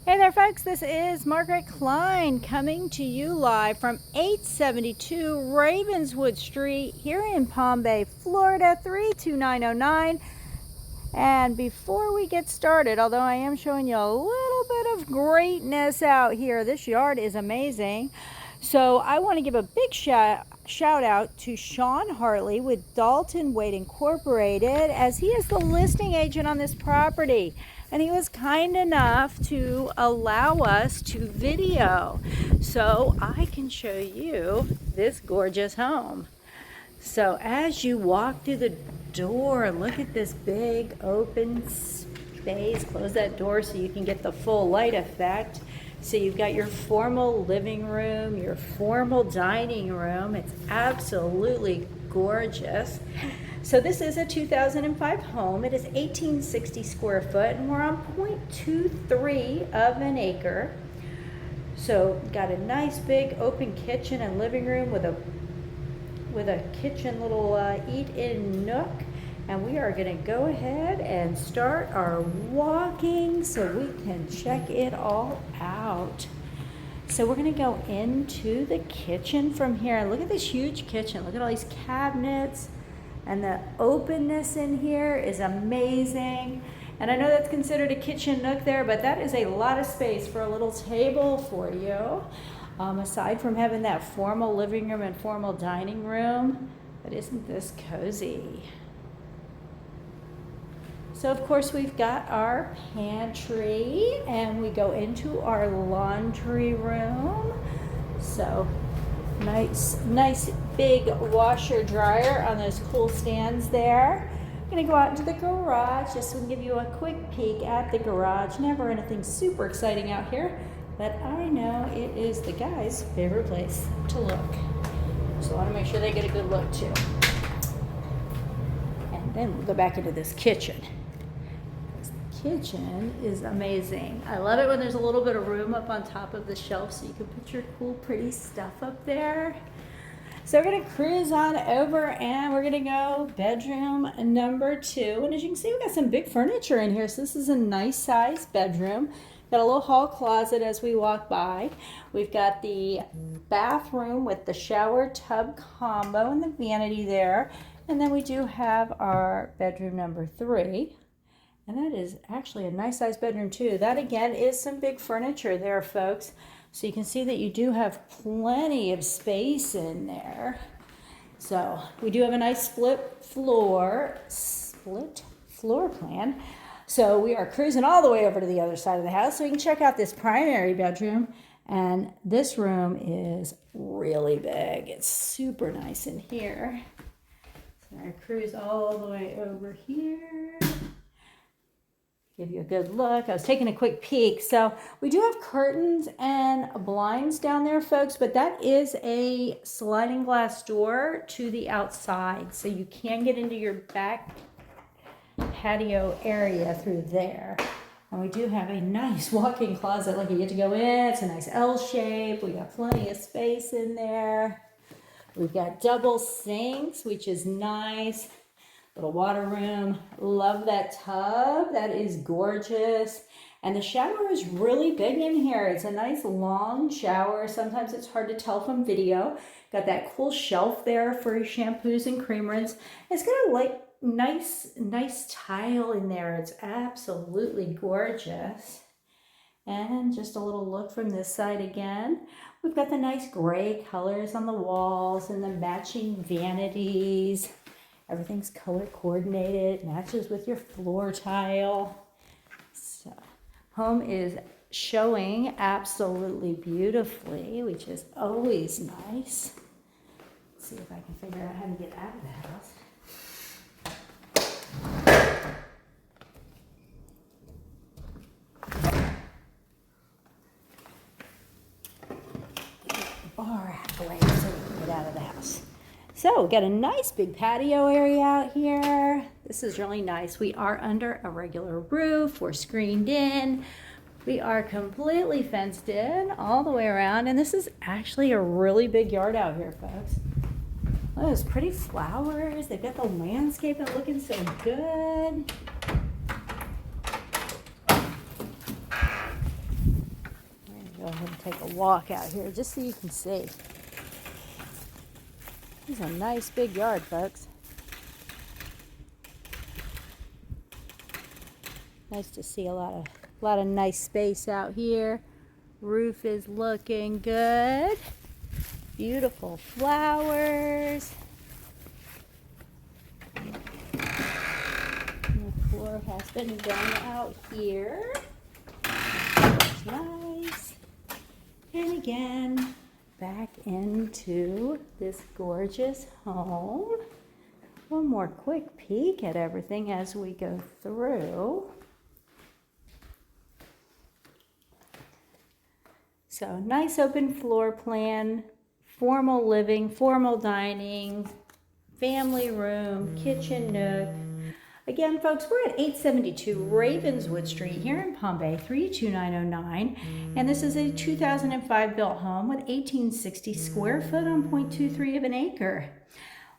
Hey there folks, this is Margaret Klein coming to you live from 872 Ravenswood Street here in Palm Bay, Florida 32909. And before we get started, although I am showing you a little bit of greatness out here, this yard is amazing. So I want to give a big shout out to Sean Hartley with Dalton Wade Incorporated, as he is the listing agent on this property. And he was kind enough to allow us to video so I can show you this gorgeous home. So as you walk through the door, look at this big open space. Close that door so you can get the full light effect. So you've got your formal living room, your formal dining room. It's absolutely gorgeous. So this is a 2005 home. It is 1860 square foot, and we're on 0.23 of an acre. So got a nice big open kitchen and living room with a kitchen little eat-in nook. And we are going to go ahead and start our walking so we can check it all out. So we're going to go into the kitchen from here. Look at this huge kitchen. Look at all these cabinets. And the openness in here is amazing. And I know that's considered a kitchen nook there, but that is a lot of space for a little table for you. Aside from having that formal living room and formal dining room, but isn't this cozy? So of course we've got our pantry, and we go into our laundry room. So nice big washer dryer on those cool stands there. I'm gonna go out into the garage just to give you a quick peek at the garage. Never anything super exciting out here, but I know it is the guys' favorite place to look. So I want to make sure they get a good look too. And then we'll go back into this kitchen. Kitchen is amazing. I love it when there's a little bit of room up on top of the shelf so you can put your cool pretty stuff up there. So we're going to cruise on over and we're going to go bedroom number 2. And as you can see, we got some big furniture in here. So this is a nice size bedroom. Got a little hall closet as we walk by. We've got the bathroom with the shower tub combo and the vanity there. And then we do have our bedroom number 3. And that is actually a nice size bedroom too. That again is some big furniture there, folks. So you can see that you do have plenty of space in there. So we do have a nice split floor plan. So we are cruising all the way over to the other side of the house so we can check out this primary bedroom. And this room is really big. It's super nice in here. So I cruise all the way over here. Give you a good look. I was taking a quick peek. So we do have curtains and blinds down there, folks, but that is a sliding glass door to the outside. So you can get into your back patio area through there. And we do have a nice walk-in closet. Like you get to go in. It's a nice L shape. We got plenty of space in there. We've got double sinks, which is nice. Little water room. Love that tub. That is gorgeous. And the shower is really big in here. It's a nice long shower. Sometimes it's hard to tell from video. Got that cool shelf there for shampoos and cream rinse. It's got a nice tile in there. It's absolutely gorgeous. And just a little look from this side again. We've got the nice gray colors on the walls and the matching vanities. Everything's color coordinated, matches with your floor tile. So, home is showing absolutely beautifully, which is always nice. Let's see if I can figure out how to get out of the house. Get the bar out of the way so we can get out of the house. So we got a nice big patio area out here. This is really nice. We are under a regular roof. We're screened in. We are completely fenced in all the way around. And this is actually a really big yard out here, folks. Look at those pretty flowers. They've got the landscape looking so good. Go ahead and take a walk out here just so you can see. This is a nice big yard, folks. Nice to see a lot of nice space out here. Roof is looking good. Beautiful flowers. And the floor has been done out here. That's nice. And again, back into this gorgeous home. One more quick peek at everything as we go through. So nice open floor plan, formal living, formal dining, family room, kitchen nook. Again, folks, we're at 872 Ravenswood Street here in Palm Bay, 32909. And this is a 2005 built home with 1860 square foot on 0.23 of an acre.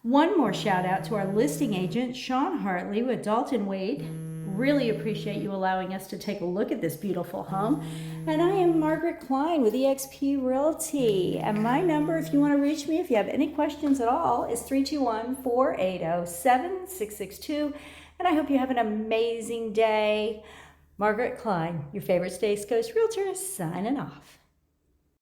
One more shout out to our listing agent, Sean Hartley with Dalton Wade. Really appreciate you allowing us to take a look at this beautiful home. And I am Margaret Klein with eXp Realty. And my number, if you want to reach me, if you have any questions at all, is 321-480-7662. And I hope you have an amazing day. Margaret Klein, your favorite Space Coast Realtor, signing off.